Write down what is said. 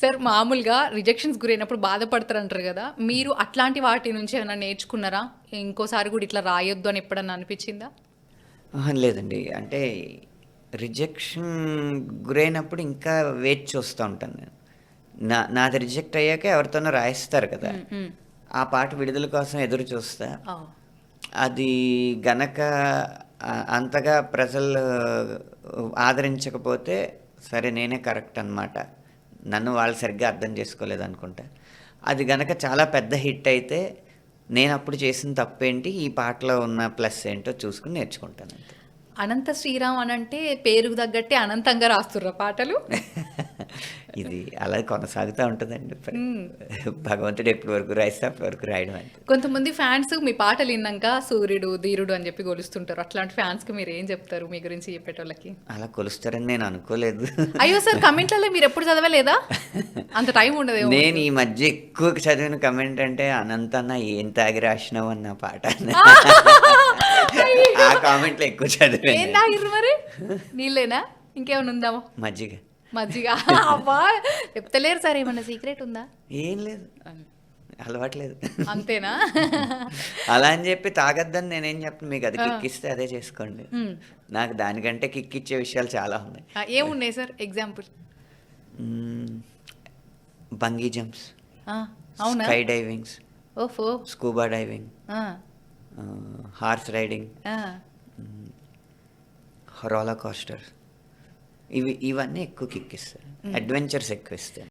Sir మామూలుగా rejections గురైనప్పుడు బాధపడతారంటారు కదా! మీరు అట్లాంటి వాటి నుంచి ఏమైనా నేర్చుకున్నారా? ఇంకోసారి కూడా ఇట్లా రాయొద్దు అని ఎప్పుడన్నా అనిపించిందా? అహా! లేదండి. అంటే రిజెక్షన్ గురైనప్పుడు ఇంకా వేచి చూస్తా ఉంటాను నేను. నాది రిజెక్ట్ అయ్యాక ఎవరితోనో రాయిస్తారు కదా! హ్మ్. హ్మ్. ఆ పాట విడుదల కోసం ఎదురు చూస్తా. ఆ! అది గనక అంతగా ప్రజలు ఆదరించకపోతే సరే నేనే కరెక్ట్ అనమాట. నన్ను వాళ్ళు సరిగ్గా అర్థం చేసుకోలేదనుకుంటా. అది గనక చాలా పెద్ద హిట్ అయితే నేనప్పుడు చేసిన తప్పేంటి? ఈ పాటలో ఉన్న ప్లస్ ఏంటో చూసుకొని నేర్చుకుంటానంతే. అనంత శ్రీరామ్ అనంటే పేరుకు తగ్గట్టే అనంతంగా రాస్తుర్రా పాటలు? ఇది అలా కొనసాగుతా ఉంటదండి. హ్మ్. భగవంతుడు ఎప్పటి వరకు రాయిస్తే అప్పటి వరకు రాయడం అంతే. కొంతమంది ఫ్యాన్స్ మీ పాటలు ఇన్నాక సూర్యుడు, ధీరుడు అని చెప్పి కొలుస్తుంటారు. అట్లాంటి ఫ్యాన్స్‌కి మీరేం చెప్తారు మీ గురించి చెప్పేటోళ్ళకి? అలా కొలుస్తారని నేను అనుకోలేదు. అయ్యో! సార్ కామెంట్‌లలో మీరెప్పుడు చదవలేదా? అంత టైం ఉండదేమో నేను మీకు. ఈ మధ్య ఎక్కువ చదివిన కమెంట్ అంటే "అనంత్ అన్న ఏం తాగి రాసినావన్న పాట" అని. ఆ అయ్యో! కామెంట్‌లు ఎక్కువ చదివాను ఏం నేను. తాగిర్రు మరి? నీళ్ళేనా? ఇంకేమైనా ఉందా? మజ్జిగ. మజ్జిగ. అబ్బా! చెప్తలేరు సార్ ఏమన్నా సీక్రెట్ ఉందా? ఏం లేదు. అలవాట్లేదు. అంతేనా? అలా అని చెప్పి తాగొద్దని నేనేం చెప్పను. మీకు అది ఆ! కిక్కిస్తే అదే చేసుకోండి. హ్మ్. నాకు దానికంటే కిక్కిచ్చే విషయాలు చాలా ఉన్నాయి. ఏమున్నాయి సార్ ఎగ్జాంపుల్? హ్మ్. బంగీ జంప్స్, ఆ! అవునా? Sky divings, ఓఫో! స్కూబా డైవింగ్, ఆ! హార్స్ రైడింగ్, ఆ! హ్మ్, రోలర్ కోస్టర్ ఇవన్నీ ఎక్కువ కిక్కిస్తాయి. హ్మ్. అడ్వెంచర్స్ ఎక్కువిస్తాయి.